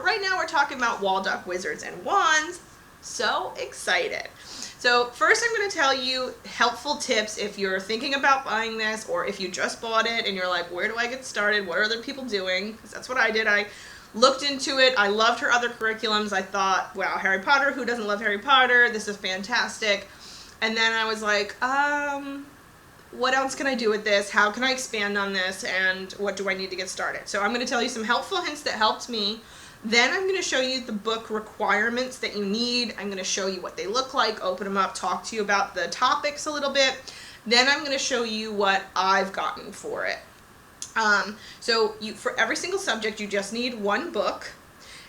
right now we're talking about Waldock Wizards and Wands. So excited. So first I'm going to tell you helpful tips if you're thinking about buying this, or if you just bought it and you're like, where do I get started? What are other people doing? Because that's what I did. I looked into it. I loved her other curriculums. I thought, wow, Harry Potter, who doesn't love Harry Potter? This is fantastic. And then I was like, what else can I do with this? How can I expand on this? And what do I need to get started? So I'm going to tell you some helpful hints that helped me. Then I'm going to show you the book requirements that you need. I'm going to show you what they look like, open them up, talk to you about the topics a little bit. Then I'm going to show you what I've gotten for it. So for every single subject, you just need one book,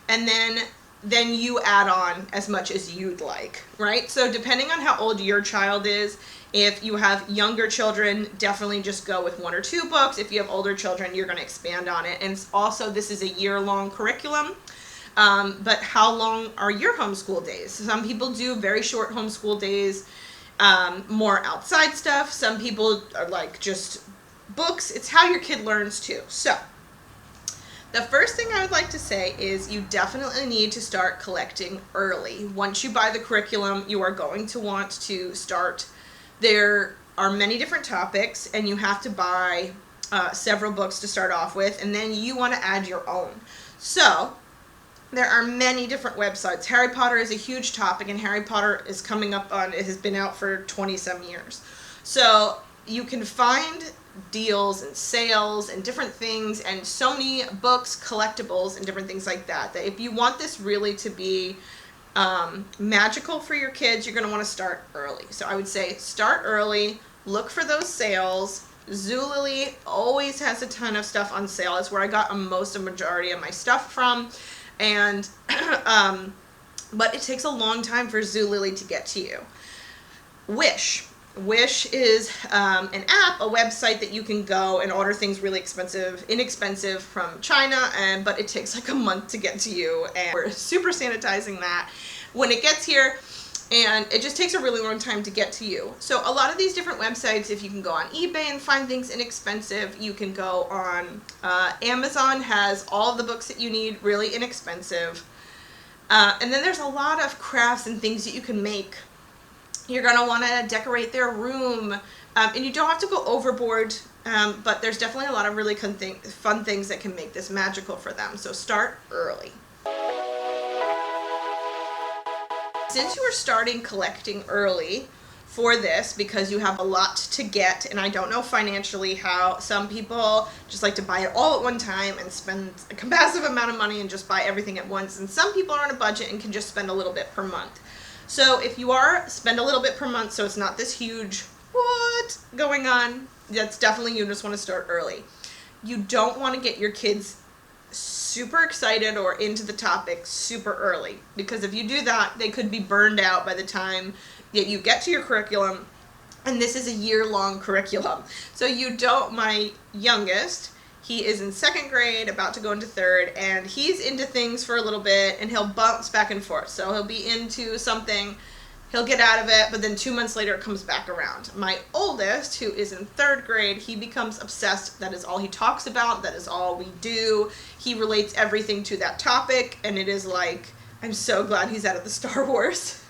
and then you add on as much as you'd like, right? So depending on how old your child is, if you have younger children, definitely just go with one or two books. If you have older children, you're going to expand on it. And also, this is a year-long curriculum. But how long are your homeschool days? Some people do very short homeschool days, more outside stuff. Some people are like just books. It's how your kid learns too. So the first thing I would like to say is you definitely need to start collecting early. Once you buy the curriculum, you are going to want to start. There are many different topics, and you have to buy several books to start off with, and then you want to add your own. So there are many different websites. Harry Potter is a huge topic, and Harry Potter is coming up on, it has been out for 20-some years. So you can find deals and sales and different things, and so many books, collectibles, and different things like that, that if you want this really to be magical for your kids, you're going to want to start early. So I would say start early, look for those sales. Zulily always has a ton of stuff on sale. It's where I got a majority of my stuff from. And but it takes a long time for Zulily to get to you. Wish is an app, a website that you can go and order things really inexpensive from China, but it takes like a month to get to you, and we're super sanitizing that when it gets here, and it just takes a really long time to get to you. So a lot of these different websites, if you can go on eBay and find things inexpensive, you can go on Amazon, has all of the books that you need really inexpensive, and then there's a lot of crafts and things that you can make. You're going to want to decorate their room, and you don't have to go overboard, but there's definitely a lot of really fun things that can make this magical for them. So start early. Since you are starting collecting early for this, because you have a lot to get, and I don't know financially how some people just like to buy it all at one time and spend a massive amount of money and just buy everything at once, and some people are on a budget and can just spend a little bit per month. So if you spend a little bit per month, so it's not this huge, what going on, that's definitely, you just want to start early. You don't want to get your kids super excited or into the topic super early, because if you do that, they could be burned out by the time that you get to your curriculum, and this is a year-long curriculum. So my youngest, he is in second grade, about to go into third, and he's into things for a little bit, and he'll bounce back and forth. So he'll be into something, he'll get out of it, but then 2 months later it comes back around. My oldest, who is in third grade, he becomes obsessed. That is all he talks about. That is all we do. He relates everything to that topic, and it is like, I'm so glad he's out of the Star Wars.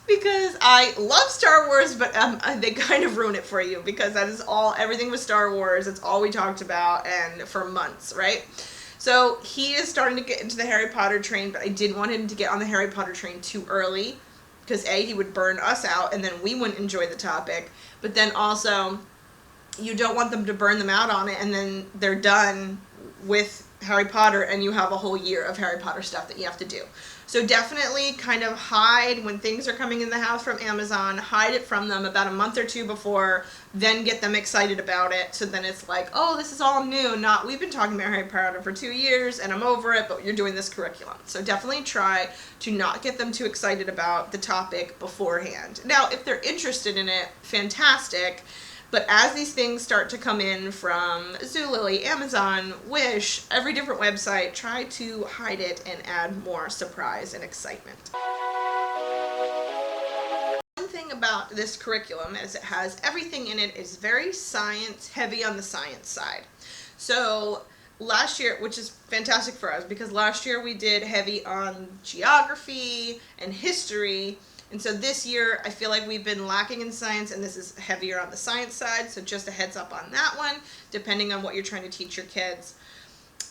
Because I love Star Wars, but they kind of ruin it for you, because that is everything was Star Wars. It's all we talked about, and for months, right? So he is starting to get into the Harry Potter train, but I didn't want him to get on the Harry Potter train too early, because he would burn us out, and then we wouldn't enjoy the topic. But then also, you don't want them to burn them out on it, and then they're done with Harry Potter, and you have a whole year of Harry Potter stuff that you have to do. So definitely kind of hide when things are coming in the house from Amazon, hide it from them about a month or two before, then get them excited about it. So then it's like, oh, this is all new. Not, we've been talking about Harry Potter for 2 years and I'm over it, but you're doing this curriculum. So definitely try to not get them too excited about the topic beforehand. Now, if they're interested in it, fantastic. But as these things start to come in from Zulily, Amazon, Wish, every different website, try to hide it and add more surprise and excitement. One thing about this curriculum is it has everything in it is very science, heavy on the science side. So last year, which is fantastic for us, because last year we did heavy on geography and history. And so this year, I feel like we've been lacking in science, and this is heavier on the science side. So just a heads up on that one, depending on what you're trying to teach your kids.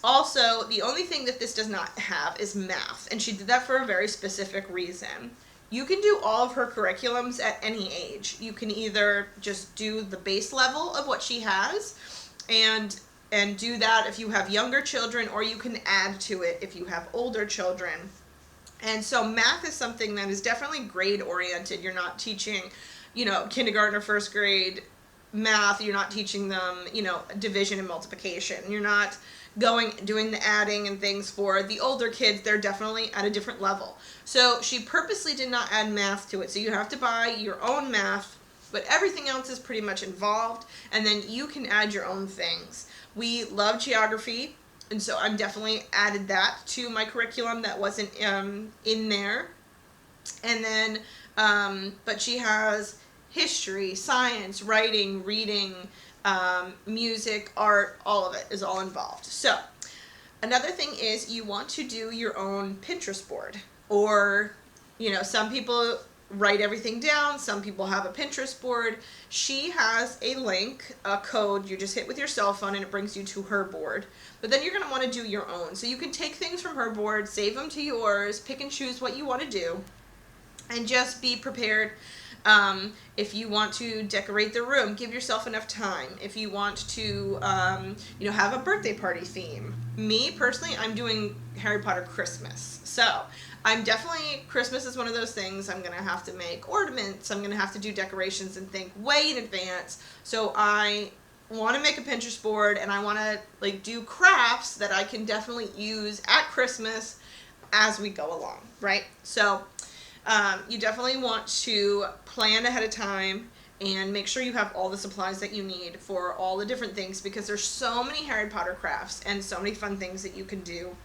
Also, the only thing that this does not have is math, and she did that for a very specific reason. You can do all of her curriculums at any age. You can either just do the base level of what she has and do that if you have younger children, or you can add to it if you have older children. And so math is something that is definitely grade oriented. You're not teaching, kindergarten or first grade math. You're not teaching them, division and multiplication. You're not doing the adding and things for the older kids. They're definitely at a different level. So she purposely did not add math to it. So you have to buy your own math, but everything else is pretty much involved. And then you can add your own things. We love geography, and so I'm definitely added that to my curriculum that wasn't in there. And then, but she has history, science, writing, reading, music, art, all of it is all involved. So another thing is you want to do your own Pinterest board, or, some people write everything down. Some people have a Pinterest board. She has a link, a code you just hit with your cell phone, and it brings you to her board. But then you're going to want to do your own. So you can take things from her board, save them to yours, pick and choose what you want to do, and just be prepared. If you want to decorate the room, give yourself enough time. If you want to, have a birthday party theme. Me, personally, I'm doing Harry Potter Christmas. So Christmas is one of those things. I'm going to have to make ornaments. I'm going to have to do decorations and think way in advance. So I want to make a Pinterest board, and I want to do crafts that I can definitely use at Christmas as we go along, right? So you definitely want to plan ahead of time and make sure you have all the supplies that you need for all the different things, because there's so many Harry Potter crafts and so many fun things that you can do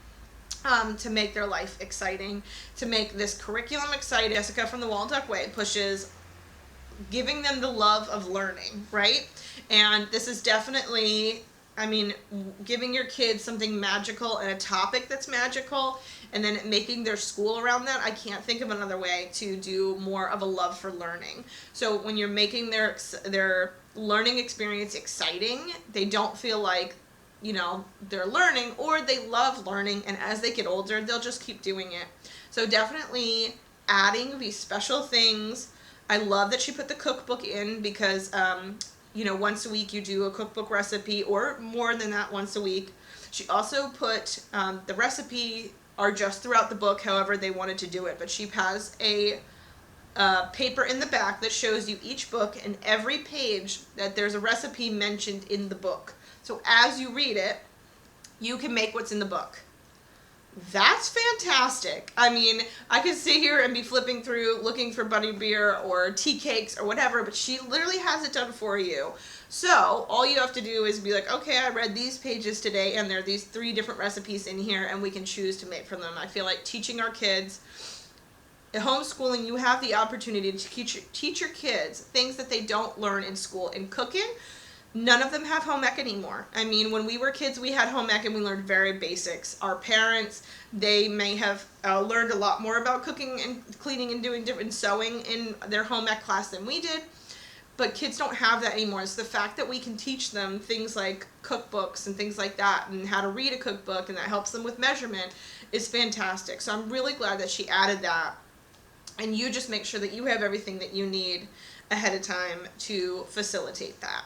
to make their life exciting, to make this curriculum exciting. Jessica from the Waldock Way pushes giving them the love of learning, right? And this is definitely, giving your kids something magical and a topic that's magical, and then making their school around that. I can't think of another way to do more of a love for learning. So when you're making their learning experience exciting, they don't feel like, they're learning, or they love learning, and as they get older, they'll just keep doing it. So definitely adding these special things. I love that she put the cookbook in, because, once a week you do a cookbook recipe, or more than that, once a week. She also put the recipe are just throughout the book, however they wanted to do it, but she has a paper in the back that shows you each book, and every page that there's a recipe mentioned in the book. So as you read it, you can make what's in the book. That's fantastic. I could sit here and be flipping through looking for butterbeer or tea cakes or whatever, but she literally has it done for you. So all you have to do is be like, okay, I read these pages today, and there are these 3 different recipes in here, and we can choose to make from them. I feel like teaching our kids, homeschooling, you have the opportunity to teach your kids things that they don't learn in school. In cooking, none of them have home ec anymore. When we were kids, we had home ec, and we learned very basics. Our parents, they may have learned a lot more about cooking and cleaning and doing different sewing in their home ec class than we did. But kids don't have that anymore. So the fact that we can teach them things like cookbooks and things like that, and how to read a cookbook, and that helps them with measurement, is fantastic. So I'm really glad that she added that. And you just make sure that you have everything that you need ahead of time to facilitate that.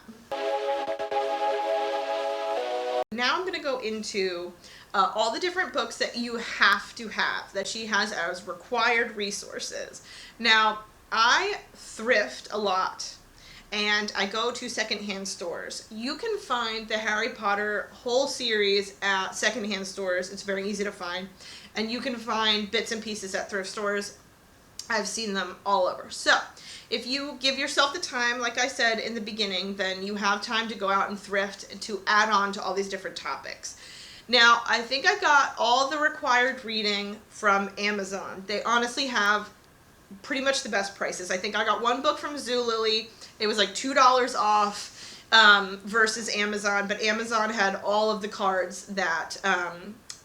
Now I'm going to go into all the different books that you have to have, that she has as required resources. Now, I thrift a lot, and I go to secondhand stores. You can find the Harry Potter whole series at secondhand stores. It's very easy to find. And you can find bits and pieces at thrift stores. I've seen them all over. So if you give yourself the time, like I said in the beginning, then you have time to go out and thrift and to add on to all these different topics. Now, I think I got all the required reading from Amazon. They honestly have pretty much the best prices. I think I got one book from Zulily. It was like $2 off. versus Amazon, but Amazon had all of the cards that,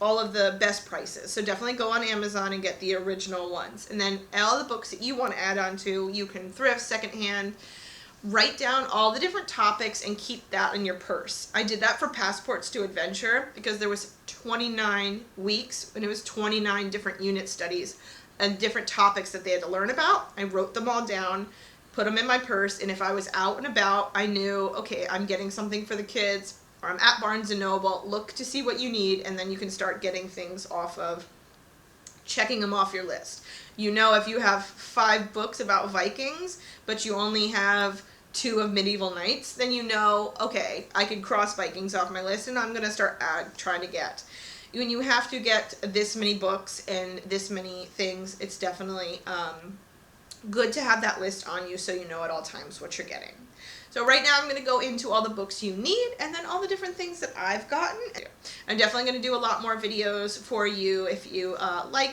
all of the best prices. So definitely go on Amazon and get the original ones. And then all the books that you want to add on to, you can thrift, secondhand, write down all the different topics and keep that in your purse. I did that for Passports to Adventure because there was 29 weeks and it was 29 different unit studies and different topics that they had to learn about. I wrote them all down, put them in my purse, and if I was out and about, I knew, okay, I'm getting something for the kids, or I'm at Barnes & Noble, look to see what you need, and then you can start getting things off of, checking them off your list. You know, if you have 5 books about Vikings, but you only have 2 of Medieval Knights, then you know, okay, I can cross Vikings off my list, and I'm going to start trying to get. When you have to get this many books and this many things, it's definitely good to have that list on you so you know at all times what you're getting. So right now I'm going to go into all the books you need and then all the different things that I've gotten. I'm definitely going to do a lot more videos for you. If you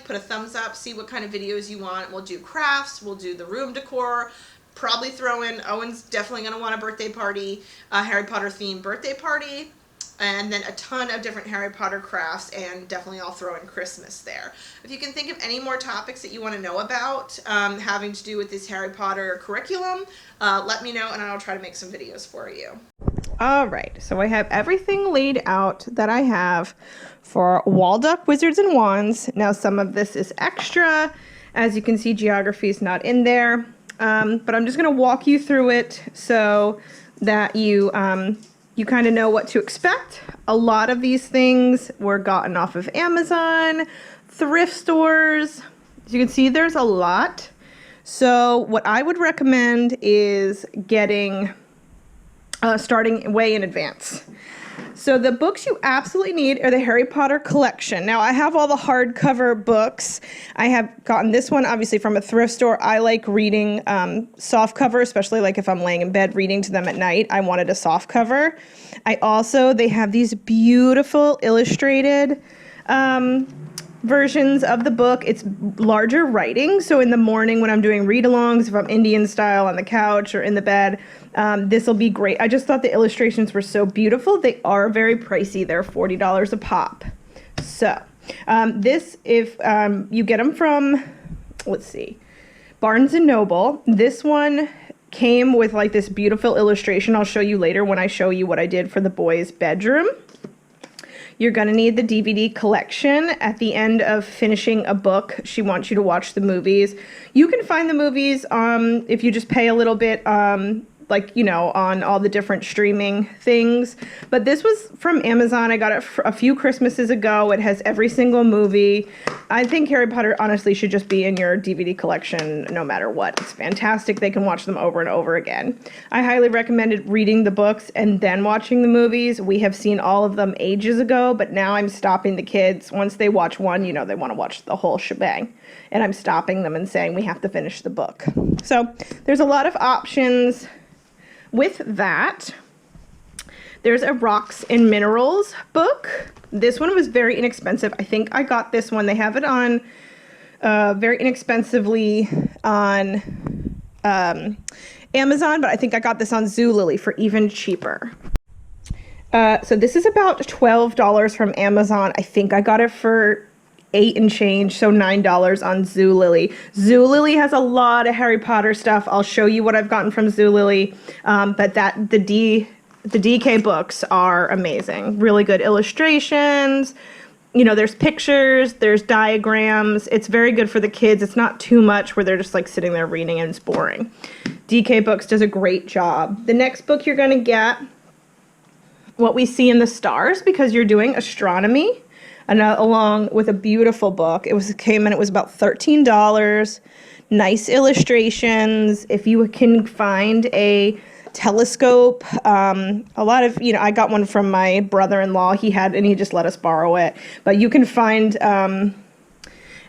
put a thumbs up, see what kind of videos you want. We'll do crafts, we'll do the room decor, probably throw in, Owen's definitely going to want a birthday party, a Harry Potter themed birthday party, and then a ton of different Harry Potter crafts, and definitely I'll throw in Christmas there. If you can think of any more topics that you want to know about having to do with this Harry Potter curriculum, let me know and I'll try to make some videos for you. All right, so I have everything laid out that I have for Waldock Wizards and Wands. Now some of this is extra. As you can see, geography is not in there, but I'm just going to walk you through it so that you kind of know what to expect. A lot of these things were gotten off of Amazon, thrift stores. As you can see, there's a lot. So what I would recommend is getting, starting way in advance. So the books you absolutely need are the Harry Potter collection. Now I have all the hardcover books. I have gotten this one obviously from a thrift store. I like reading softcover, especially like if I'm laying in bed reading to them at night. I wanted a softcover. They have these beautiful illustrated versions of the book. It's larger writing, so in the morning when I'm doing read-alongs, if I'm Indian style on the couch or in the bed, this will be great. I just thought the illustrations were so beautiful. They are very pricey. They're $40 a pop. So this, if you get them from, let's see, Barnes & Noble, this one came with like this beautiful illustration. I'll show you later when I show you what I did for the boys' bedroom. You're going to need the DVD collection. At the end of finishing a book, she wants you to watch the movies. You can find the movies if you just pay a little bit, on all the different streaming things. But this was from Amazon. I got it a few Christmases ago. It has every single movie. I think Harry Potter honestly should just be in your DVD collection no matter what. It's fantastic. They can watch them over and over again. I highly recommended reading the books and then watching the movies. We have seen all of them ages ago, but now I'm stopping the kids. Once they watch one, they want to watch the whole shebang. And I'm stopping them and saying we have to finish the book. So there's a lot of options. With that, there's a Rocks and Minerals book. This one was very inexpensive. I think I got this one. They have it on very inexpensively on Amazon, but I think I got this on Zulily for even cheaper. So this is about $12 from Amazon. I think I got it for $8 and change, so $9 on Zulily. Zulily has a lot of Harry Potter stuff. I'll show you what I've gotten from Zulily, but the DK books are amazing. Really good illustrations. There's pictures, there's diagrams. It's very good for the kids. It's not too much where they're just like sitting there reading and it's boring. DK Books does a great job. The next book you're going to get, What We See in the Stars, because you're doing astronomy. Along with a beautiful book. It was about $13. Nice illustrations. If you can find a telescope, a lot of, I got one from my brother-in-law. He just let us borrow it. But you can find,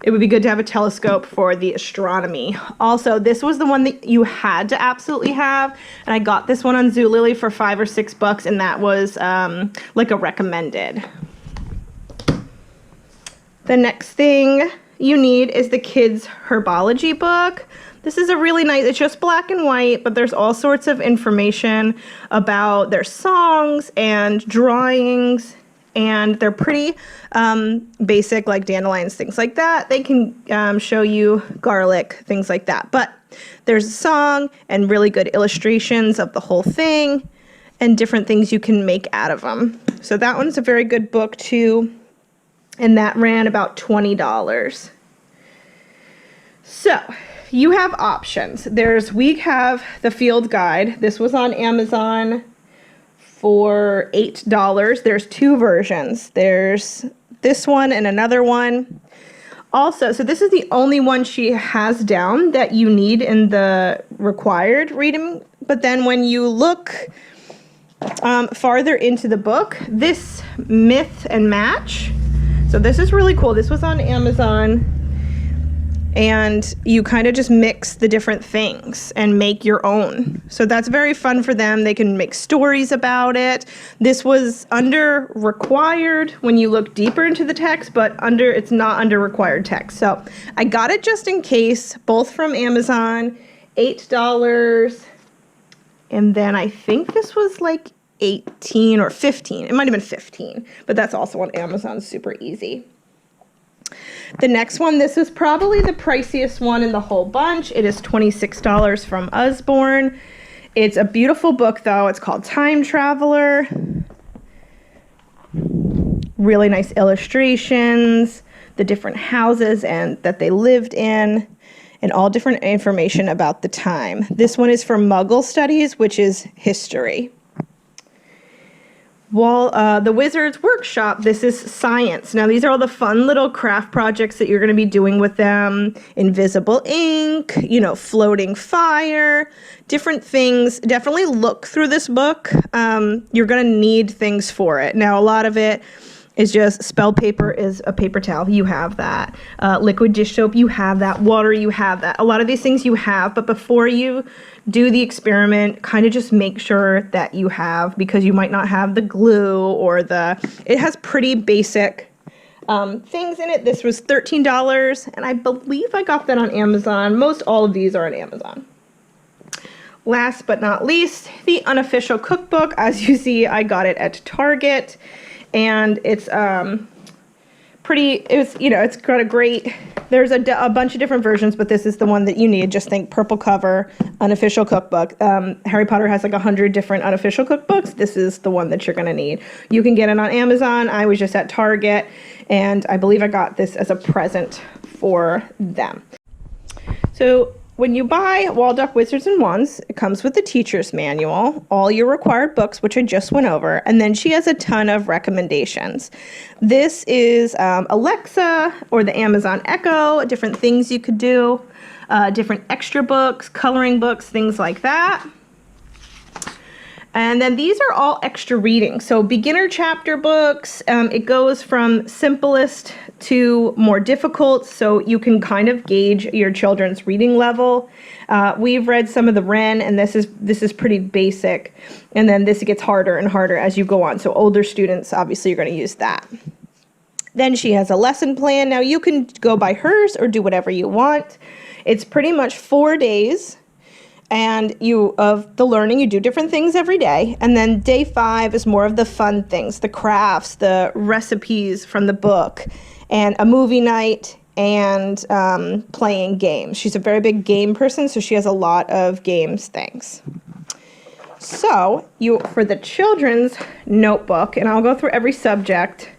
it would be good to have a telescope for the astronomy. Also, this was the one that you had to absolutely have. And I got this one on Zulily for $5 or $6, and that was like a recommended. The next thing you need is the kids' herbology book. This is a really nice, it's just black and white, but there's all sorts of information about their songs and drawings, and they're pretty basic, like dandelions, things like that. They can show you garlic, things like that. But there's a song and really good illustrations of the whole thing and different things you can make out of them. So that one's a very good book too, and that ran about $20. So you have options. We have the field guide. This was on Amazon for $8. There's 2 versions. There's this one and another one. Also, so this is the only one she has down that you need in the required reading. But then when you look farther into the book, this Myth and Match. So this is really cool. This was on Amazon. And you kind of just mix the different things and make your own. So that's very fun for them. They can make stories about it. This was under required when you look deeper into the text, but it's not under required text. So I got it just in case, both from Amazon, $8. And then I think this was like 18 or 15. It might have been 15, but that's also on Amazon, super easy. The next one, this is probably the priciest one in the whole bunch. It is $26 from Usborne. It's a beautiful book, though. It's called Time Traveler. Really nice illustrations, the different houses and that they lived in, and all different information about the time. This one is for Muggle studies, which is history. The Wizards Workshop, this is science. Now, these are all the fun little craft projects that you're going to be doing with them. Invisible ink, floating fire, different things. Definitely look through this book. You're going to need things for it. Now, a lot of it is just spell paper is a paper towel. You have that. Liquid dish soap, you have that. Water, you have that. A lot of these things you have, but before you do the experiment, kind of just make sure that you have, because you might not have the glue or it has pretty basic things in it. This was $13, and I believe I got that on Amazon. Most all of these are on Amazon. Last but not least, the unofficial cookbook. As you see, I got it at Target, and it's it's got a great, there's a bunch of different versions, but this is the one that you need. Just think purple cover, unofficial cookbook. Harry Potter has like 100 different unofficial cookbooks. This is the one that you're going to need. You can get it on Amazon. I was just at Target, and I believe I got this as a present for them. So when you buy Waldock Wizards and Wands, it comes with the teacher's manual, all your required books, which I just went over, and then she has a ton of recommendations. This is Alexa or the Amazon Echo, different things you could do, different extra books, coloring books, things like that. And then these are all extra reading. So beginner chapter books, it goes from simplest to more difficult, so you can kind of gauge your children's reading level. We've read some of the Wren, and this is pretty basic. And then this gets harder and harder as you go on. So older students, obviously, you're going to use that. Then she has a lesson plan. Now you can go by hers or do whatever you want. It's pretty much 4 days. And of the learning, you do different things every day. And then day 5 is more of the fun things, the crafts, the recipes from the book, and a movie night, and playing games. She's a very big game person, so she has a lot of games things. So for the children's notebook, and I'll go through every subject,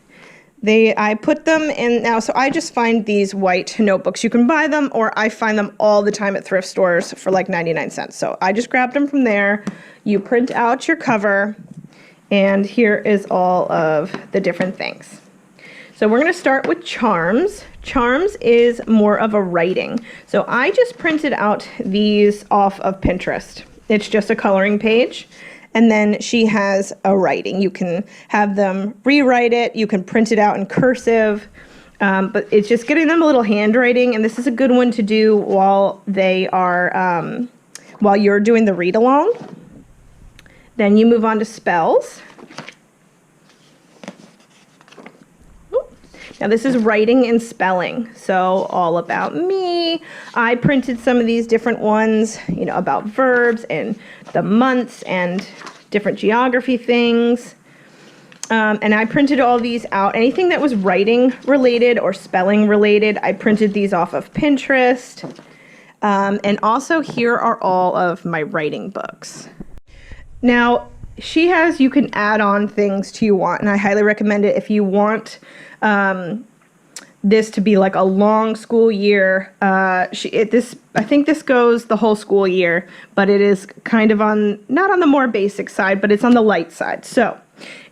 I put them in now, so I just find these white notebooks. You can buy them, or I find them all the time at thrift stores for like 99 cents. So I just grabbed them from there. You print out your cover, and here is all of the different things. So we're going to start with Charms. Charms is more of a writing. So I just printed out these off of Pinterest. It's just a coloring page. And then she has a writing. You can have them rewrite it. You can print it out in cursive. But it's just getting them a little handwriting. And this is a good one to do while you're doing the read along. Then you move on to spells. Now this is writing and spelling, so all about me. I printed some of these different ones, you know, about verbs and the months and different geography things. And I printed all these out. Anything that was writing related or spelling related, I printed these off of Pinterest. And also here are all of my writing books. Now, you can add on things to you want, and I highly recommend it if you want this to be like a long school year. I think this goes the whole school year, but it is kind of not on the more basic side, but it's on the light side. So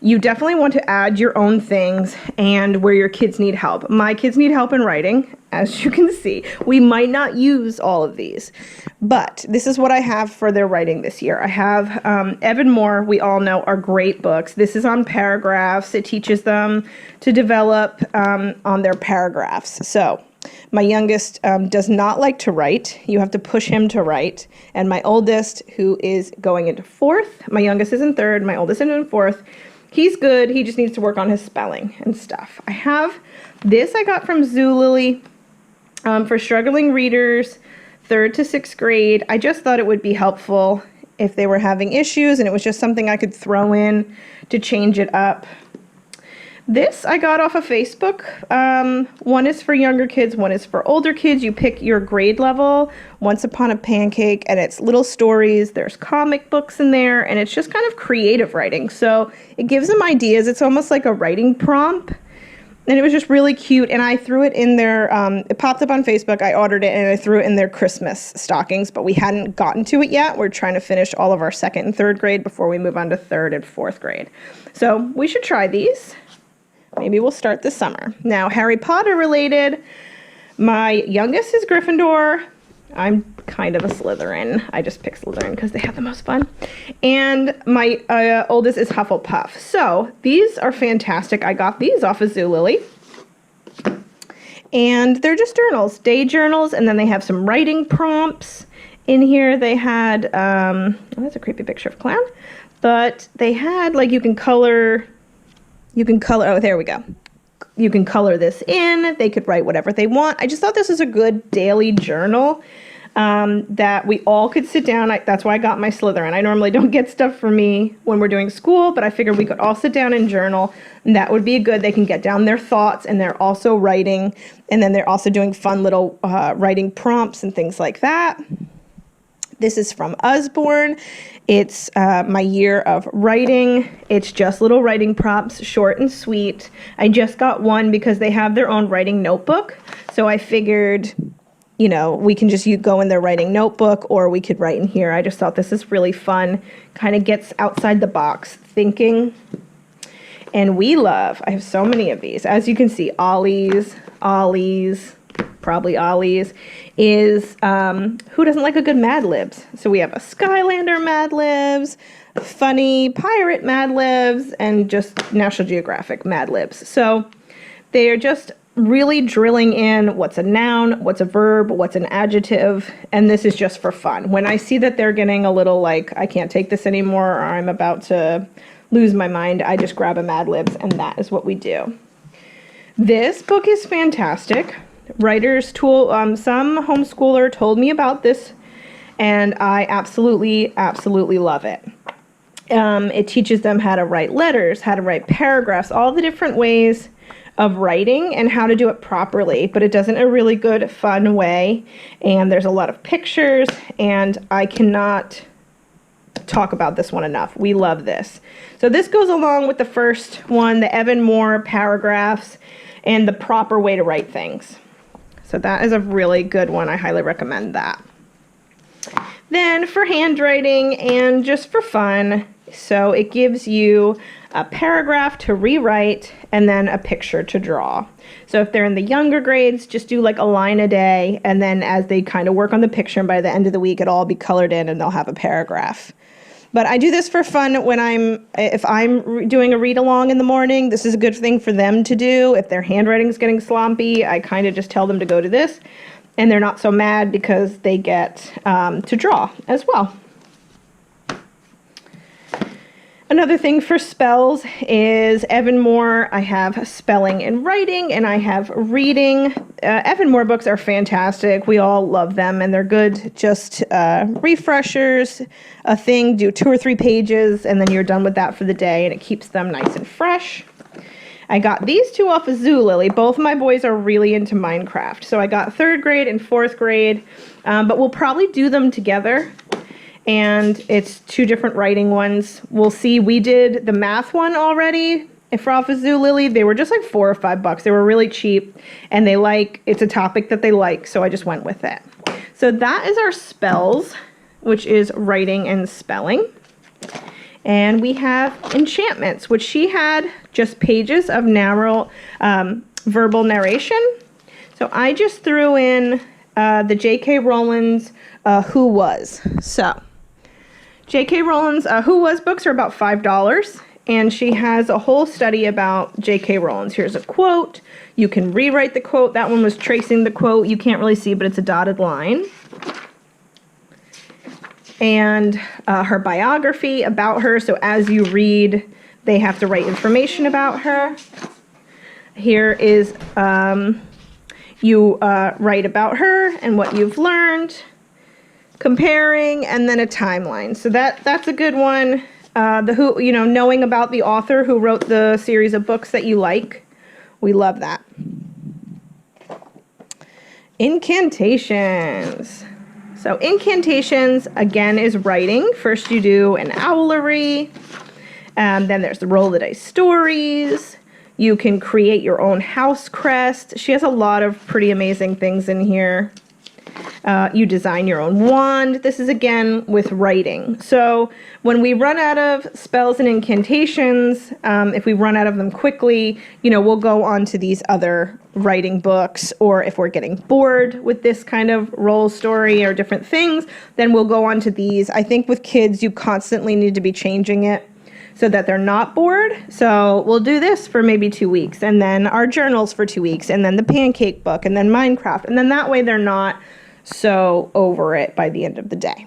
you definitely want to add your own things and where your kids need help. My kids need help in writing, as you can see. We might not use all of these, but this is what I have for their writing this year. I have Evan Moore, we all know, are great books. This is on paragraphs. It teaches them to develop on their paragraphs. So my youngest does not like to write. You have to push him to write. And my oldest, who is going into 4th, my youngest is in 3rd, my oldest is in 4th. He's good. He just needs to work on his spelling and stuff. I have this I got from Zulily for struggling readers, 3rd to 6th grade. I just thought it would be helpful if they were having issues, and it was just something I could throw in to change it up. This I got off of Facebook. One is for younger kids, one is for older kids. You pick your grade level, Once Upon a Pancake, and it's little stories. There's comic books in there, and it's just kind of creative writing. So it gives them ideas. It's almost like a writing prompt, and it was just really cute. And I threw it in their, it popped up on Facebook. I ordered it, and I threw it in their Christmas stockings, but we hadn't gotten to it yet. We're trying to finish all of our 2nd and 3rd grade before we move on to 3rd and 4th grade. So we should try these. Maybe we'll start this summer. Now, Harry Potter related, my youngest is Gryffindor. I'm kind of a Slytherin. I just picked Slytherin because they have the most fun. And my oldest is Hufflepuff. So these are fantastic. I got these off of Zulily. And they're just journals, day journals, and then they have some writing prompts. In here they had, oh, that's a creepy picture of a clown. But they had, like, you can color, oh, there we go. You can color this in. They could write whatever they want. I just thought this was a good daily journal that we all could sit down. That's why I got my Slytherin. I normally don't get stuff for me when we're doing school, but I figured we could all sit down and journal, and that would be good. They can get down their thoughts, and they're also writing, and then they're also doing fun little writing prompts and things like that. This is from Usborne. It's my year of writing. It's just little writing prompts, short and sweet. I just got one because they have their own writing notebook. So I figured, you know, we can just go in their writing notebook, or we could write in here. I just thought this is really fun. Kind of gets outside the box thinking. And I have so many of these. As you can see, Ollie's, probably Ollie's, is who doesn't like a good Mad Libs? So we have a Skylander Mad Libs, funny pirate Mad Libs, and just National Geographic Mad Libs. So they are just really drilling in what's a noun, what's a verb, what's an adjective, and this is just for fun. When I see that they're getting a little like, I can't take this anymore, or I'm about to lose my mind, I just grab a Mad Libs, and that is what we do. This book is fantastic. Writer's Tool. Some homeschooler told me about this, and I absolutely love it. It teaches them how to write letters, how to write paragraphs, all the different ways of writing and how to do it properly, but it does it in a really good, fun way, and there's a lot of pictures, and I cannot talk about this one enough. We love this. So this goes along with the first one, the Evan Moore paragraphs, and the proper way to write things. So that is a really good one. I highly recommend that. Then for handwriting and just for fun, so it gives you a paragraph to rewrite and then a picture to draw. So if they're in the younger grades, just do like a line a day, and then as they kind of work on the picture, and by the end of the week, it'll all be colored in and they'll have a paragraph. But I do this for fun if I'm doing a read along in the morning. This is a good thing for them to do. If their handwriting's getting sloppy, I kind of just tell them to go to this, and they're not so mad because they get to draw as well. Another thing for spells is Evan Moore. I have spelling and writing, and I have reading. Evan Moore books are fantastic. We all love them, and they're good. Just refreshers, a thing, do 2 or 3 pages, and then you're done with that for the day, and it keeps them nice and fresh. I got these 2 off of Zulily. Both of my boys are really into Minecraft. So I got 3rd grade and 4th grade, but we'll probably do them together. And it's 2 different writing ones. We'll see. We did the math one already for off of Zulily. They were just like $4 or $5. They were really cheap, and it's a topic that they like, so I just went with it. So that is our spells, which is writing and spelling. And we have enchantments, which she had just pages of narrow verbal narration. So I just threw in the J.K. Rowling's Who Was. So J.K. Rowling's Who Was books are about $5, and she has a whole study about J.K. Rowling's. Here's a quote. You can rewrite the quote. That one was tracing the quote. You can't really see, but it's a dotted line. And her biography about her. So as you read, they have to write information about her. Here is you write about her and what you've learned, comparing, and then a timeline. So that's a good one. Knowing about the author who wrote the series of books that you like. We love that. Incantations. So incantations, again, is writing. First you do an owlery. Then there's the roll the dice stories. You can create your own house crest. She has a lot of pretty amazing things in here. You design your own wand. This is, again, with writing. So when we run out of spells and incantations, if we run out of them quickly, we'll go on to these other writing books. Or if we're getting bored with this kind of role story or different things, then we'll go on to these. I think with kids, you constantly need to be changing it so that they're not bored. So we'll do this for maybe 2 weeks, and then our journals for 2 weeks, and then the pancake book, and then Minecraft. And then that way they're not so over it by the end of the day.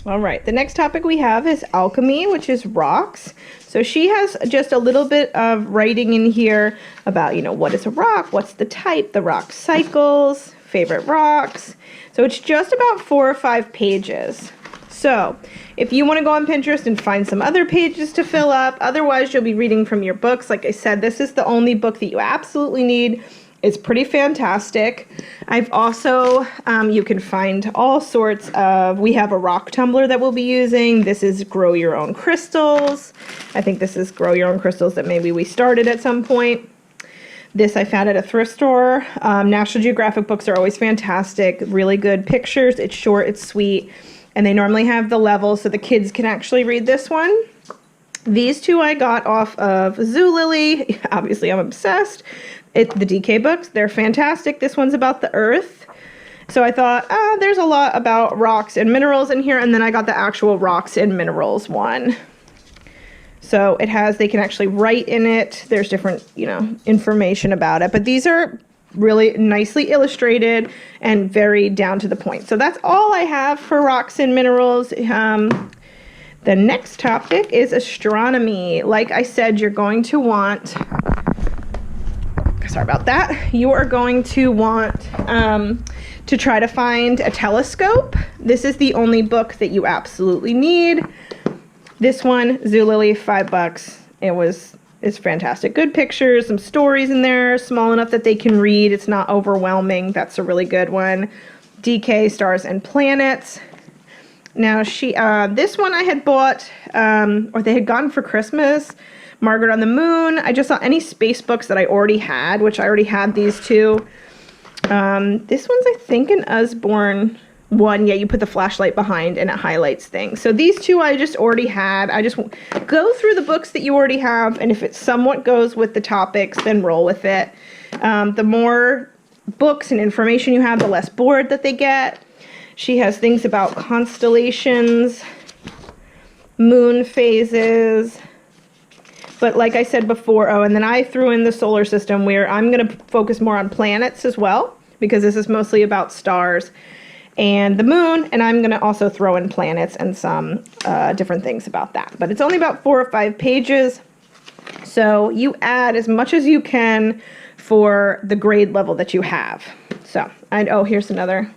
All right, the next topic we have is alchemy, which is rocks. So she has just a little bit of writing in here about, what is a rock, what's the type, the rock cycles, favorite rocks. So it's just about 4 or 5 pages. So if you want to go on Pinterest and find some other pages to fill up, otherwise you'll be reading from your books. Like I said, this is the only book that you absolutely need. It's pretty fantastic. I've also, you can find all sorts of, we have a rock tumbler that we'll be using. This is Grow Your Own Crystals. I think this is Grow Your Own Crystals that maybe we started at some point. This I found at a thrift store. National Geographic books are always fantastic. Really good pictures. It's short, it's sweet. And they normally have the levels so the kids can actually read this one. These 2 I got off of Zulily. Obviously, I'm obsessed. The DK books, they're fantastic. This one's about the earth. So I thought, there's a lot about rocks and minerals in here. And then I got the actual rocks and minerals one. So it has, they can actually write in it. There's different, information about it. But these are really nicely illustrated and very down to the point. So that's all I have for rocks and minerals. The next topic is astronomy. Like I said, you're going to want... Sorry about that. You are going to want to try to find a telescope. This is the only book that you absolutely need. This one, Zulily, $5. It's fantastic. Good pictures, some stories in there, small enough that they can read. It's not overwhelming. That's a really good one. DK, Stars and Planets. Now this one I had bought, or they had gotten for Christmas. Margaret on the Moon. I just saw any space books that I already had, which I already had these 2. This one's, I think, an Usborne one. Yeah, you put the flashlight behind and it highlights things. So these 2 I just already had. I just go through the books that you already have, and if it somewhat goes with the topics, then roll with it. The more books and information you have, the less bored that they get. She has things about constellations, moon phases. But like I said before, and then I threw in the solar system, where I'm going to focus more on planets as well, because this is mostly about stars. and the moon, and I'm going to also throw in planets and some different things about that. But it's only about 4 or 5 pages, so you add as much as you can for the grade level that you have. So, oh, here's another,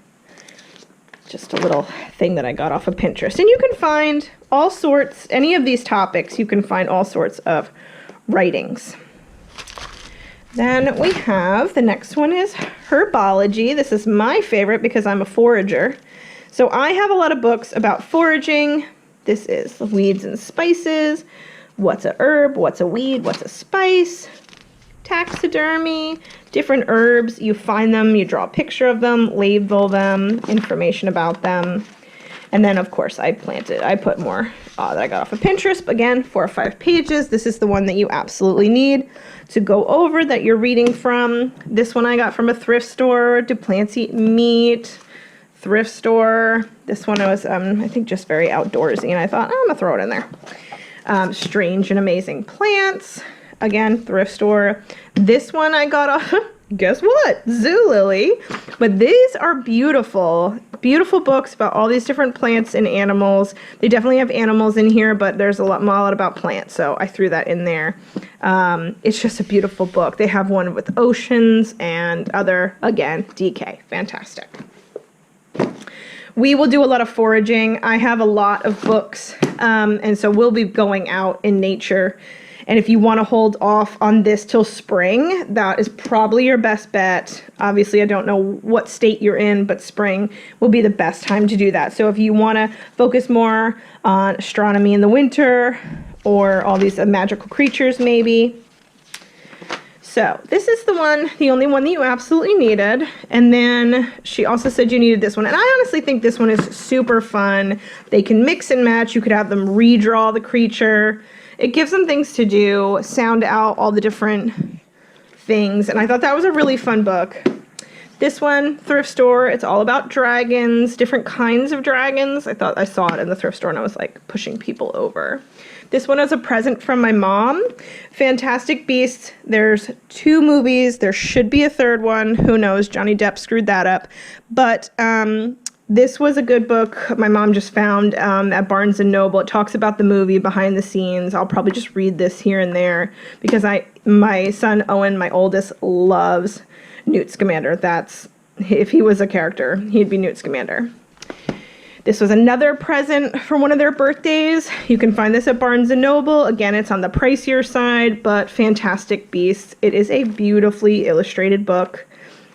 just a little thing that I got off of Pinterest. And you can find all sorts, any of these topics, you can find all sorts of writings. Then we have, the next one is herbology. This is my favorite because I'm a forager. So I have a lot of books about foraging. This is weeds and spices. What's a herb? What's a weed? What's a spice? Taxidermy, different herbs. You find them, you draw a picture of them, label them, information about them. And then, of course, I put more that I got off of Pinterest. Again, 4 or 5 pages. This is the one that you absolutely need to go over that you're reading from. This one I got from a thrift store. Do plants eat meat? Thrift store. This one I was, I think, just very outdoorsy. And I thought, I'm going to throw it in there. Strange and Amazing Plants. Again, thrift store. This one I got off, guess what? Zulily. But these are beautiful, beautiful books about all these different plants and animals. They definitely have animals in here, but there's a lot about plants, so I threw that in there. It's just a beautiful book. They have one with oceans and other, again, DK. Fantastic. We will do a lot of foraging. I have a lot of books, and so we'll be going out in nature. And if you want to hold off on this till spring, that is probably your best bet. Obviously, I don't know what state you're in, but spring will be the best time to do that. So if you want to focus more on astronomy in the winter or all these magical creatures maybe. So this is the only one that you absolutely needed. And then she also said you needed this one. And I honestly think this one is super fun. They can mix and match. You could have them redraw the creature. It gives them things to do, sound out all the different things, and I thought that was a really fun book. This one, thrift store, it's all about dragons, different kinds of dragons. I thought I saw it in the thrift store and I was like pushing people over. This one is a present from my mom. Fantastic Beasts. There's 2 movies. There should be a 3rd one. Who knows? Johnny Depp screwed that up. But this was a good book my mom just found at Barnes & Noble. It talks about the movie behind the scenes. I'll probably just read this here and there because my son Owen, my oldest, loves Newt Scamander. If he was a character, he'd be Newt Scamander. This was another present for one of their birthdays. You can find this at Barnes & Noble. Again, it's on the pricier side, but Fantastic Beasts. It is a beautifully illustrated book.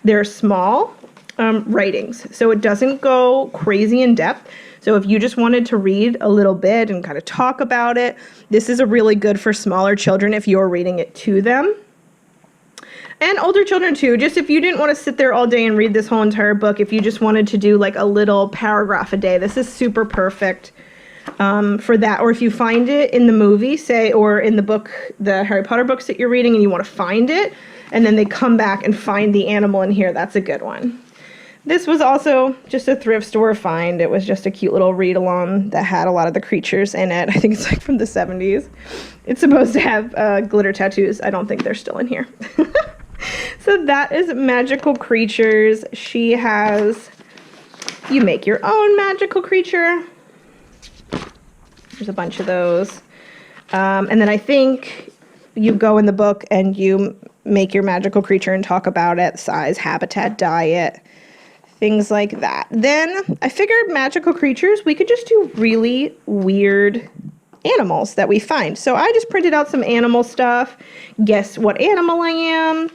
They're small writings, so it doesn't go crazy in depth. So if you just wanted to read a little bit and kind of talk about it, this is a really good for smaller children if you're reading it to them. And older children too, just if you didn't want to sit there all day and read this whole entire book, if you just wanted to do like a little paragraph a day, this is super perfect for that. Or if you find it in the movie, say, or in the book, the Harry Potter books that you're reading, and you want to find it, and then they come back and find the animal in here, that's a good one. This was also just a thrift store find. It was just a cute little read-along that had a lot of the creatures in it. I think it's like from the 70s. It's supposed to have glitter tattoos. I don't think they're still in here. So that is Magical Creatures. She has, you make your own magical creature. There's a bunch of those. And then I think you go in the book and you make your magical creature and talk about it, size, habitat, diet, things like that. Then I figured magical creatures, we could just do really weird animals that we find. So I just printed out some animal stuff. Guess what animal I am?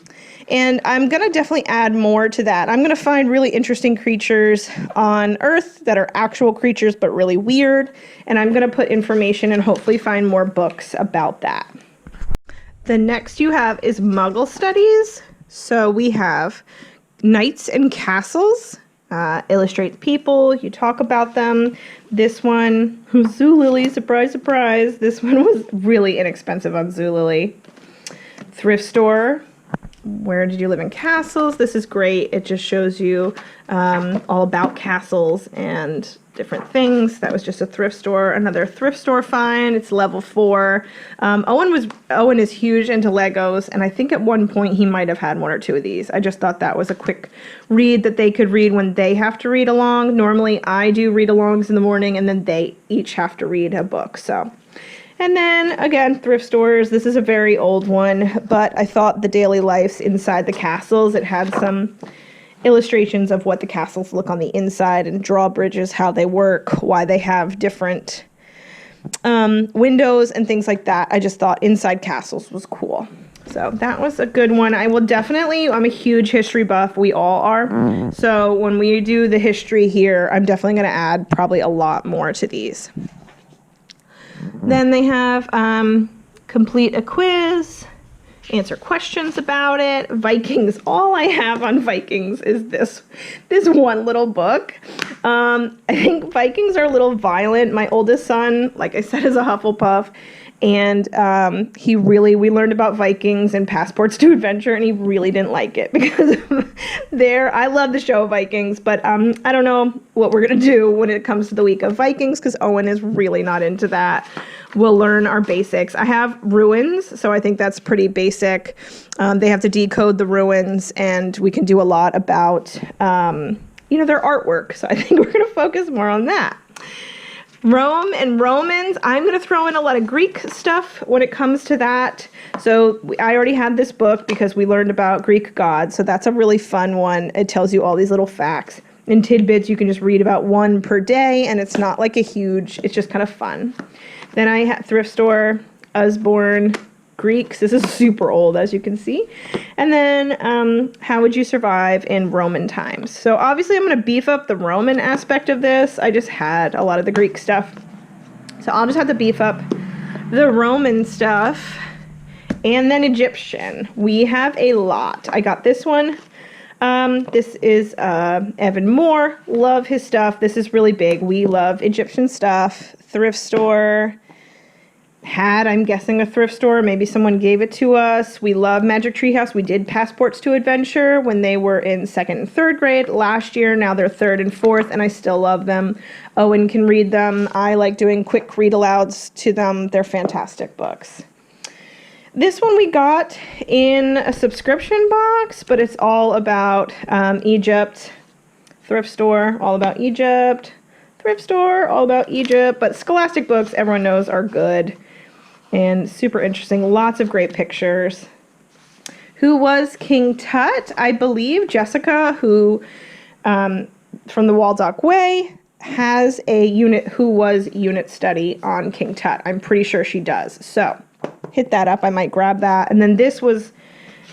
And I'm going to definitely add more to that. I'm going to find really interesting creatures on Earth that are actual creatures but really weird. And I'm going to put information and hopefully find more books about that. The next you have is Muggle Studies. So we have Knights and Castles. Illustrate people. You talk about them. This one, Zulily, surprise, surprise. This one was really inexpensive on Zulily. Thrift store. Where did you live in castles? This is great. It just shows you all about castles and different things. That was just a thrift store, another thrift store find. It's level 4. Owen is huge into Legos, and I think at one point he might have had 1 or 2 of these. I just thought that was a quick read that they could read when they have to read along. Normally I do read-alongs in the morning, and then they each have to read a book. So, and then again, thrift stores. This is a very old one, but I thought the daily lives inside the castles, it had some illustrations of what the castles look on the inside and drawbridges, how they work, why they have different windows and things like that. I just thought inside castles was cool. So that was a good one. I will definitely, I'm a huge history buff. We all are. So when we do the history here, I'm definitely going to add probably a lot more to these. Then they have complete a quiz, answer questions about it. Vikings. All I have on Vikings is this one little book. I think Vikings are a little violent. My oldest son, like I said, is a Hufflepuff, and we learned about Vikings and Passports to Adventure, and he really didn't like it because I love the show Vikings, but I don't know what we're gonna do when it comes to the week of Vikings because Owen is really not into that. We'll learn our basics. I have ruins, so I think that's pretty basic. They have to decode the ruins, and we can do a lot about, their artwork. So I think we're going to focus more on that. Rome and Romans, I'm going to throw in a lot of Greek stuff when it comes to that. So I already had this book because we learned about Greek gods, so that's a really fun one. It tells you all these little facts and tidbits. You can just read about 1 per day, and it's not like it's just kind of fun. Then I had thrift store, Usborne, Greeks. This is super old, as you can see. And then how would you survive in Roman times? So obviously I'm going to beef up the Roman aspect of this. I just had a lot of the Greek stuff. So I'll just have to beef up the Roman stuff. And then Egyptian. We have a lot. I got this one. This is Evan Moore. Love his stuff. This is really big. We love Egyptian stuff. Thrift store. I'm guessing, a thrift store. Maybe someone gave it to us. We love Magic Treehouse. We did Passports to Adventure when they were in 2nd and 3rd grade last year. Now they're 3rd and 4th, and I still love them. Owen can read them. I like doing quick read-alouds to them. They're fantastic books. This one we got in a subscription box, but it's all about Egypt. Thrift store, all about Egypt. Thrift store, all about Egypt. But Scholastic books, everyone knows, are good and super interesting. Lots of great pictures. Who was King Tut? I believe Jessica, who from the Waldock Way, has a Who Was unit study on King Tut. I'm pretty sure she does. So hit that up. I might grab that. And then this was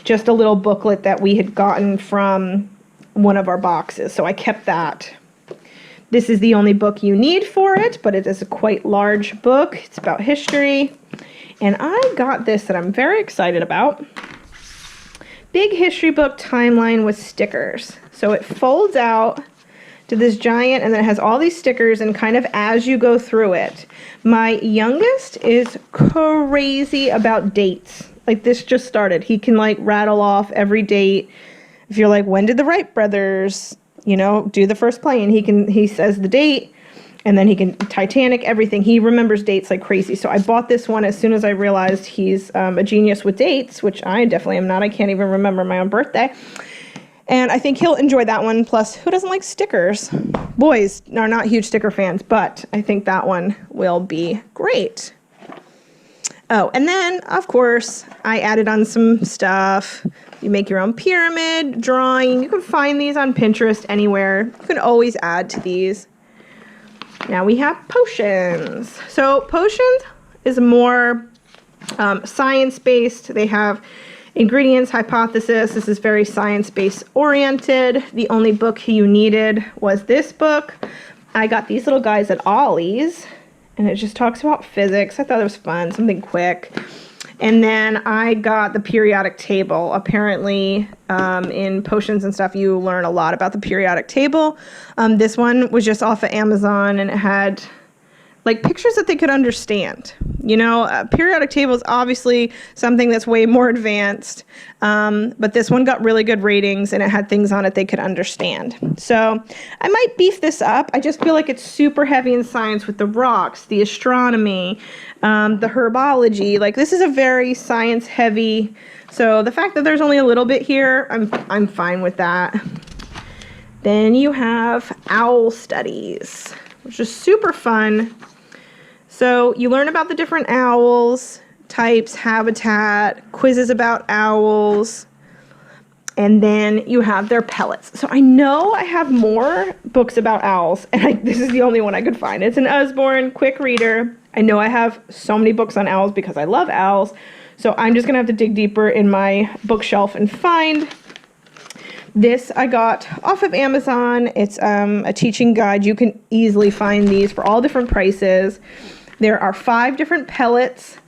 just a little booklet that we had gotten from one of our boxes. So I kept that. This is the only book you need for it, but it is a quite large book. It's about history. And I got this that I'm very excited about. Big history book timeline with stickers. So it folds out to this giant, and then it has all these stickers, and kind of as you go through it. My youngest is crazy about dates. Like, this just started. He can, like, rattle off every date. If you're like, when did the Wright brothers, do the first plane? He says the date, and then he can, Titanic, everything. He remembers dates like crazy. So I bought this one as soon as I realized he's a genius with dates, which I definitely am not. I can't even remember my own birthday. And I think he'll enjoy that one. Plus, who doesn't like stickers? Boys are not huge sticker fans, but I think that one will be great. Oh, and then, of course, I added on some stuff. You make your own pyramid, drawing. You can find these on Pinterest, anywhere. You can always add to these. Now we have potions. So potions is more science-based. They have ingredients, hypothesis. This is very science-based oriented. The only book you needed was this book. I got these little guys at Ollie's, and it just talks about physics. I thought it was fun, something quick. And then I got the periodic table. Apparently, in potions and stuff, you learn a lot about the periodic table. This one was just off of Amazon, and it had like pictures that they could understand. You know, periodic table is obviously something that's way more advanced, but this one got really good ratings and it had things on it they could understand. So I might beef this up. I just feel like it's super heavy in science with the rocks, the astronomy, the herbology. Like, this is a very science heavy. So the fact that there's only a little bit here, I'm fine with that. Then you have owl studies, which is super fun. So you learn about the different owls, types, habitat, quizzes about owls, and then you have their pellets. So I know I have more books about owls, and this is the only one I could find. It's an Usborne quick reader. I know I have so many books on owls because I love owls, so I'm just gonna have to dig deeper in my bookshelf and find. This I got off of Amazon. It's a teaching guide. You can easily find these for all different prices. There are 5 different pellets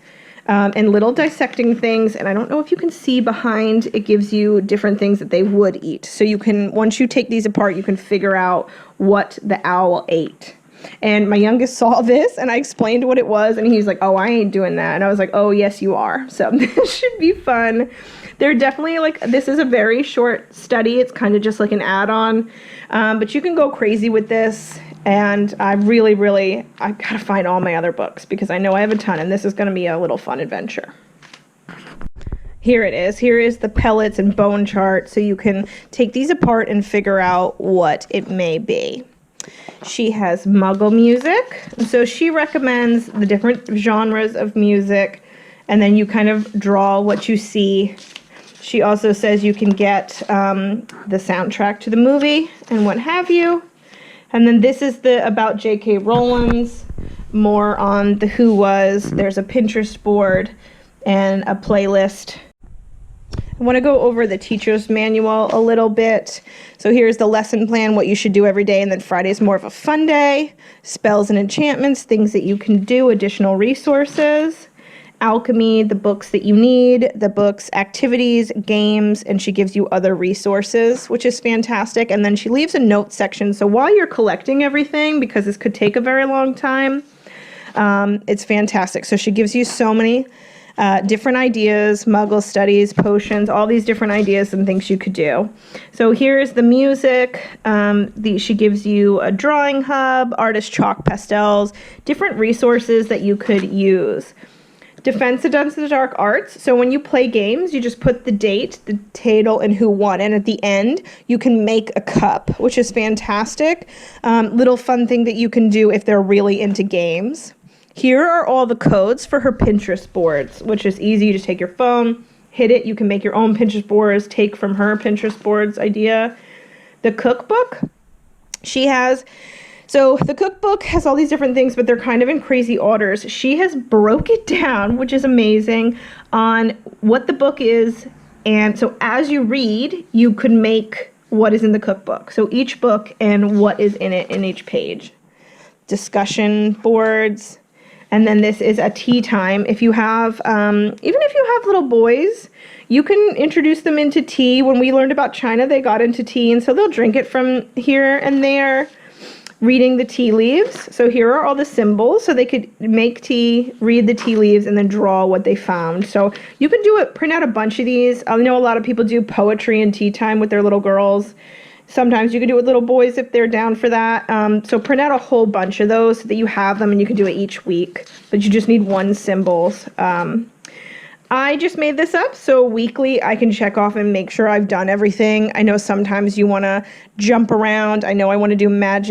and little dissecting things. And I don't know if you can see behind, it gives you different things that they would eat. So you can, once you take these apart, you can figure out what the owl ate. And my youngest saw this and I explained what it was and he's like, oh, I ain't doing that. And I was like, oh, yes, you are. So this should be fun. They're definitely like, this is a very short study. It's kind of just like an add-on, but you can go crazy with this. And I gotta find all my other books because I know I have a ton and this is gonna be a little fun adventure. Here it is. Here is the pellets and bone chart. So you can take these apart and figure out what it may be. She has Muggle music. So she recommends the different genres of music and then you kind of draw what you see. She also says you can get the soundtrack to the movie and what have you. And then this is the about J.K. Rowling's, more on the who was. There's a Pinterest board and a playlist. I want to go over the teacher's manual a little bit. So here's the lesson plan, what you should do every day, and then Friday is more of a fun day. Spells and enchantments, things that you can do, additional resources. Alchemy, the books that you need, the books, activities, games, and she gives you other resources, which is fantastic. And then she leaves a note section. So while you're collecting everything, because this could take a very long time, it's fantastic. So she gives you so many different ideas, Muggle studies, potions, all these different ideas and things you could do. So here's the music. She gives you a drawing hub, artist chalk, pastels, different resources that you could use. Defense Against the Dark Arts. So when you play games, you just put the date, the title, and who won. And at the end, you can make a cup, which is fantastic. Little fun thing that you can do if they're really into games. Here are all the codes for her Pinterest boards, which is easy. You just take your phone, hit it. You can make your own Pinterest boards, take from her Pinterest boards idea. The cookbook she has. So the cookbook has all these different things, but they're kind of in crazy orders. She has broke it down, which is amazing, on what the book is. And so as you read, you could make what is in the cookbook. So each book and what is in it in each page. Discussion boards. And then this is a tea time. If you have, even if you have little boys, you can introduce them into tea. When we learned about China, they got into tea. And so they'll drink it from here and there. Reading the tea leaves. So here are all the symbols. So they could make tea, read the tea leaves, and then draw what they found. So you can do it, print out a bunch of these. I know a lot of people do poetry and tea time with their little girls. Sometimes you can do it with little boys if they're down for that. So print out a whole bunch of those so that you have them and you can do it each week. But you just need one symbols. I just made this up, so weekly I can check off and make sure I've done everything. I know sometimes you want to jump around. I know I want to do math,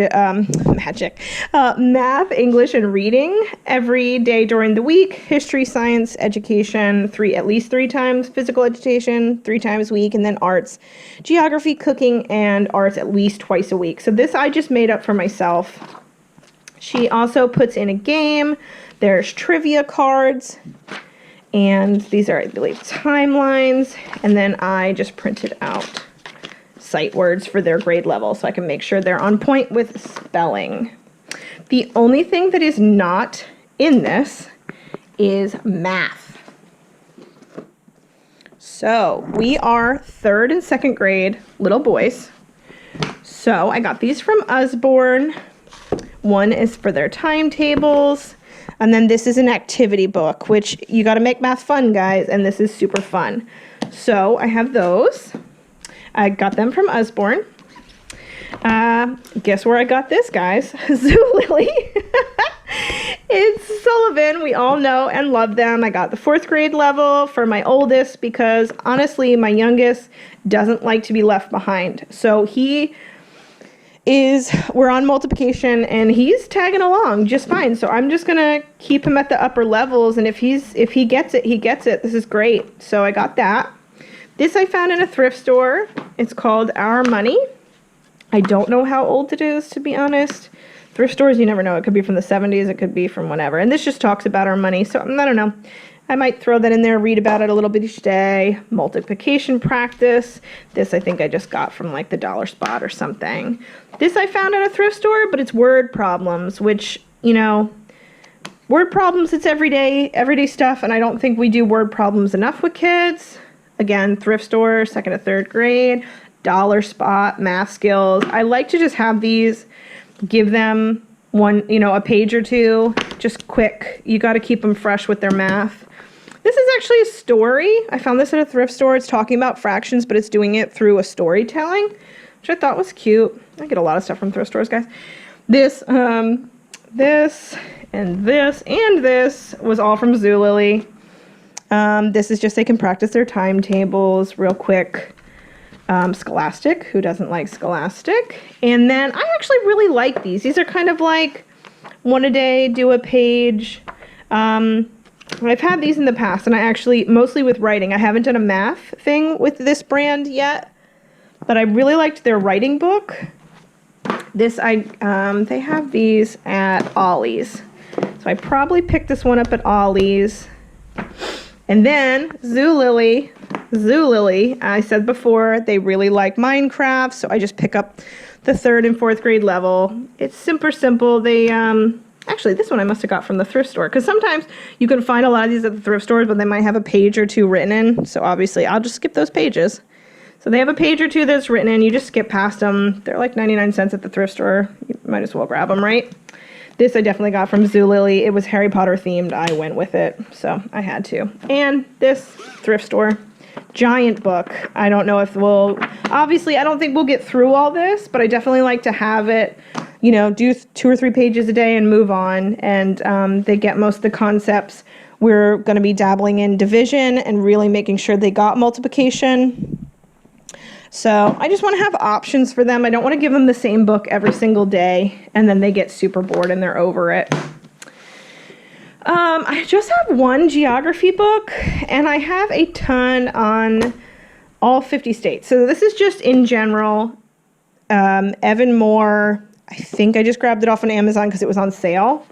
English, and reading every day during the week. History, science, education, at least 3 times. Physical education, 3 times a week. And then arts, geography, cooking, and arts at least twice a week. So this I just made up for myself. She also puts in a game. There's trivia cards. And these are, I believe, timelines. And then I just printed out sight words for their grade level so I can make sure they're on point with spelling. The only thing that is not in this is math. So we are 3rd and 2nd grade little boys. So I got these from Usborne. One is for their timetables. And then this is an activity book, which you got to make math fun, guys, and this is super fun. So I have those. I got them from Usborne. Guess where I got this, guys? Zulily. It's Sullivan. We all know and love them. I got the 4th grade level for my oldest because honestly, my youngest doesn't like to be left behind. So we're on multiplication and he's tagging along just fine. So I'm just gonna keep him at the upper levels, and if he gets it, he gets it. This is great. So I got that. This I found in a thrift store. It's called Our Money. I don't know how old it is, to be honest. Thrift stores, you never know. It could be from the 70s. It could be from whenever. And this just talks about our money. So I don't know. I might throw that in there, read about it a little bit each day. Multiplication practice. This I think I just got from like the dollar spot or something. This I found at a thrift store, but it's word problems, which, you know, word problems, it's everyday stuff. And I don't think we do word problems enough with kids. Again, thrift store, 2nd to 3rd grade. Dollar spot, math skills. I like to just have these, give them a page or two, just quick. You got to keep them fresh with their math. This is actually a story. I found this at a thrift store. It's talking about fractions, but it's doing it through a storytelling, which I thought was cute. I get a lot of stuff from thrift stores, guys. This and this and this was all from Zulily. This is just they can practice their timetables real quick. Scholastic, who doesn't like Scholastic? And then I actually really like these. These are kind of like one a day, do a page. I've had these in the past, and I actually, mostly with writing. I haven't done a math thing with this brand yet, but I really liked their writing book. They have these at Ollie's. So I probably picked this one up at Ollie's. And then Zulily, I said before, they really like Minecraft, so I just pick up the 3rd and 4th grade level. It's super simple. They, actually, this one I must have got from the thrift store, because sometimes you can find a lot of these at the thrift stores, but they might have a page or two written in, so obviously I'll just skip those pages. So they have a page or two that's written in, you just skip past them. They're like 99 cents at the thrift store. You might as well grab them, right? This I definitely got from Zulily. It was Harry Potter themed. I went with it, so I had to. And this thrift store, giant book. I don't know if obviously I don't think we'll get through all this, but I definitely like to have it, do 2 or 3 pages a day and move on. And they get most of the concepts. We're going to be dabbling in division and really making sure they got multiplication. So I just want to have options for them. I don't want to give them the same book every single day and then they get super bored and they're over it. I just have one geography book and I have a ton on all 50 states. So this is just in general. Evan Moore, I think I just grabbed it off on Amazon because it was on sale.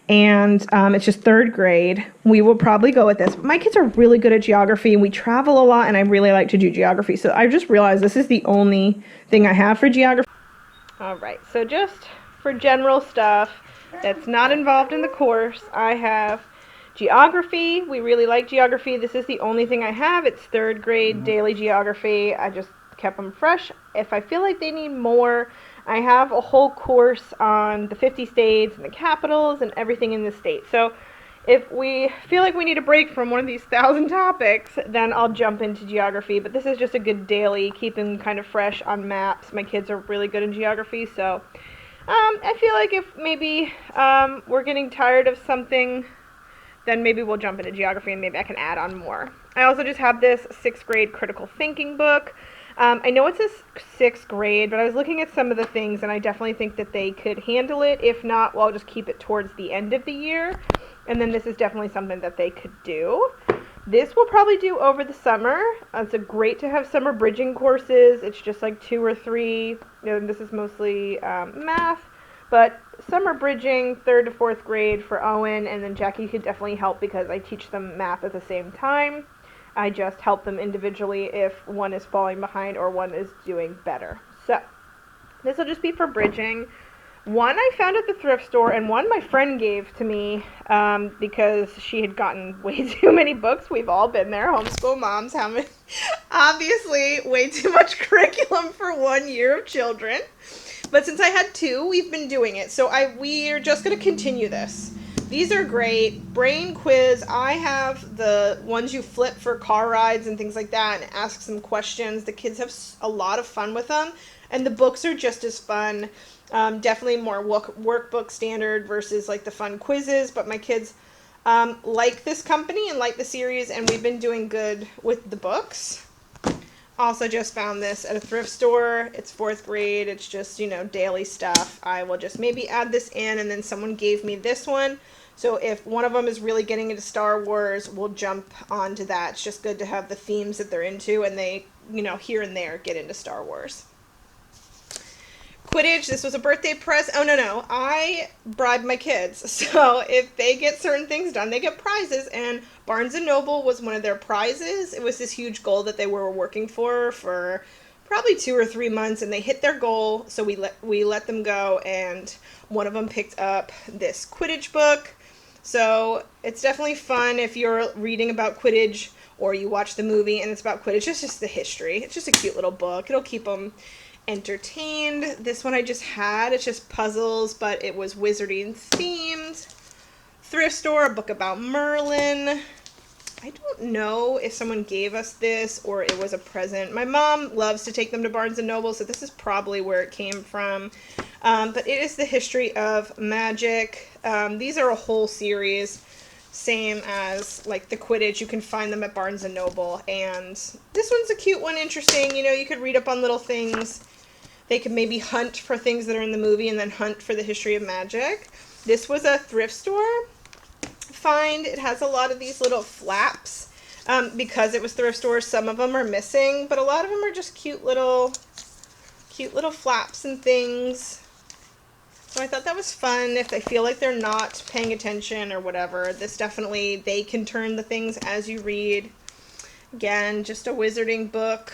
And it's just 3rd grade. We will probably go with this. My kids are really good at geography, and we travel a lot, and I really like to do geography. So I just realized this is the only thing I have for geography. All right, so just for general stuff that's not involved in the course, I have geography. We really like geography. This is the only thing I have. It's 3rd grade daily geography. I just kept them fresh. If I feel like they need more, I have a whole course on the 50 states and the capitals and everything in the state. So if we feel like we need a break from one of these 1,000 topics, then I'll jump into geography. But this is just a good daily, keep them kind of fresh on maps. My kids are really good in geography, so I feel like if maybe we're getting tired of something, then maybe we'll jump into geography and maybe I can add on more. I also just have this 6th grade critical thinking book. I know it's a 6th grade, but I was looking at some of the things, and I definitely think that they could handle it. If not, well, I'll just keep it towards the end of the year. And then this is definitely something that they could do. This we'll probably do over the summer. It's great to have summer bridging courses. It's just like 2 or 3. This is mostly math. But summer bridging, 3rd to 4th grade for Owen, and then Jackie could definitely help because I teach them math at the same time. I just help them individually if one is falling behind or one is doing better. So this will just be for bridging. One I found at the thrift store and one my friend gave to me because she had gotten way too many books. We've all been there, homeschool moms, obviously way too much curriculum for 1 year of children. But since I had 2, we've been doing it. So we are just going to continue this. These are great. Brain quiz. I have the ones you flip for car rides and things like that and ask some questions. The kids have a lot of fun with them. And the books are just as fun. Definitely more workbook standard versus like the fun quizzes. But my kids like this company and like the series, and we've been doing good with the books. Also just found this at a thrift store. It's 4th grade. It's just, you know, daily stuff. I will just maybe add this in, and then someone gave me this one. So if one of them is really getting into Star Wars, we'll jump onto that. It's just good to have the themes that they're into, and they, you know, here and there get into Star Wars. Quidditch, this was a birthday present. Oh, no. I bribe my kids. So if they get certain things done, they get prizes. And Barnes & Noble was one of their prizes. It was this huge goal that they were working for probably 2 or 3 months. And they hit their goal. So we let them go. And one of them picked up this Quidditch book. So it's definitely fun if you're reading about Quidditch or you watch the movie and it's about Quidditch. It's just the history. It's just a cute little book. It'll keep them entertained. This one I just had. It's just puzzles, but it was wizarding themed. Thrift store, a book about Merlin. I don't know if someone gave us this or it was a present. My mom loves to take them to Barnes & Noble, so this is probably where it came from. But it is the history of magic. These are a whole series, same as like the Quidditch. You can find them at Barnes & Noble. And this one's a cute one, interesting. You know, you could read up on little things. They could maybe hunt for things that are in the movie and then hunt for the history of magic. This was a thrift store find. It has a lot of these little flaps. Because it was thrift store, some of them are missing, but a lot of them are just cute little flaps and things. So I thought that was fun if they feel like they're not paying attention or whatever. This definitely, they can turn the things as you read. Again, just a wizarding book,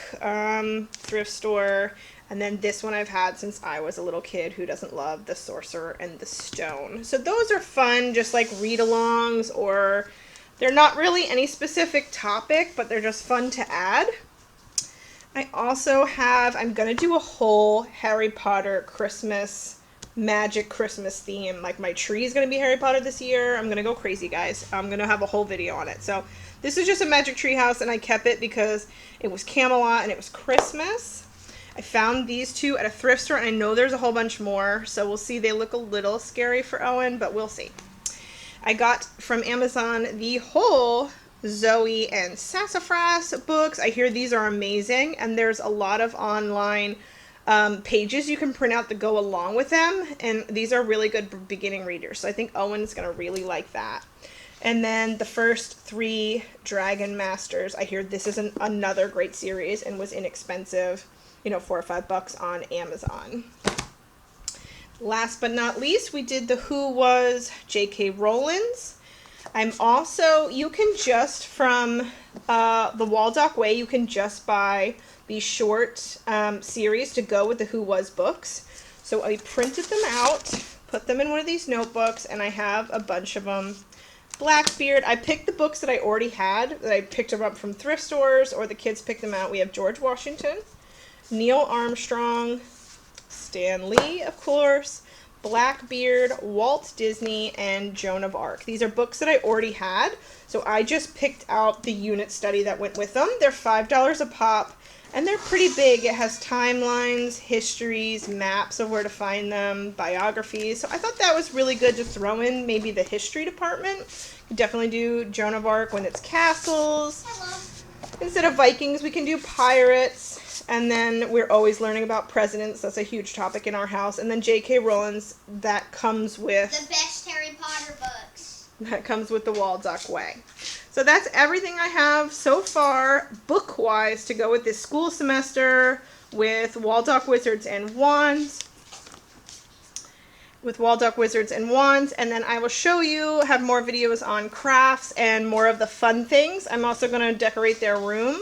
thrift store. And then this one I've had since I was a little kid. Who doesn't love The Sorcerer and the Stone? So those are fun, just like read-alongs, or they're not really any specific topic, but they're just fun to add. I also have, I'm going to do a whole Harry Potter Christmas, magic Christmas theme. Like my tree is going to be Harry Potter this year. I'm going to go crazy, guys. I'm going to have a whole video on it. So this is just a magic tree house, and I kept it because it was Camelot and it was Christmas. I found these two at a thrift store, and I know there's a whole bunch more, so we'll see. They look a little scary for Owen, but we'll see. I got from Amazon the whole Zoe and Sassafras books. I hear these are amazing, and there's a lot of online pages you can print out that go along with them, and these are really good beginning readers, so I think Owen's going to really like that. And then the first 3 Dragon Masters. I hear this is another great series and was inexpensive. You know, $4 or $5 on Amazon. Last but not least, we did the Who Was J.K. Rowling's. I'm also, you can just from the Waldock Way, you can just buy these short series to go with the Who Was books. So I printed them out, put them in one of these notebooks, and I have a bunch of them. Blackbeard, I picked the books that I already had, that I picked them up from thrift stores, or the kids picked them out. We have George Washington, Neil Armstrong, Stan Lee, of course, Blackbeard, Walt Disney, and Joan of Arc. These are books that I already had, so I just picked out the unit study that went with them. They're $5 a pop, and they're pretty big. It has timelines, histories, maps of where to find them, biographies. So I thought that was really good to throw in maybe the history department. You could definitely do Joan of Arc when it's castles. Hello. Instead of Vikings, we can do pirates. And then we're always learning about presidents. That's a huge topic in our house. And then J.K. Rowling's, that comes with The best Harry Potter books. That comes with the Waldock Way. So that's everything I have so far, book-wise, to go with this school semester with Waldock Wizards and Wands. And then I will show you, have more videos on crafts and more of the fun things. I'm also going to decorate their room.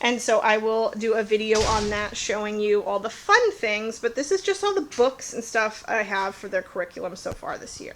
And so I will do a video on that showing you all the fun things. But this is just all the books and stuff I have for their curriculum so far this year.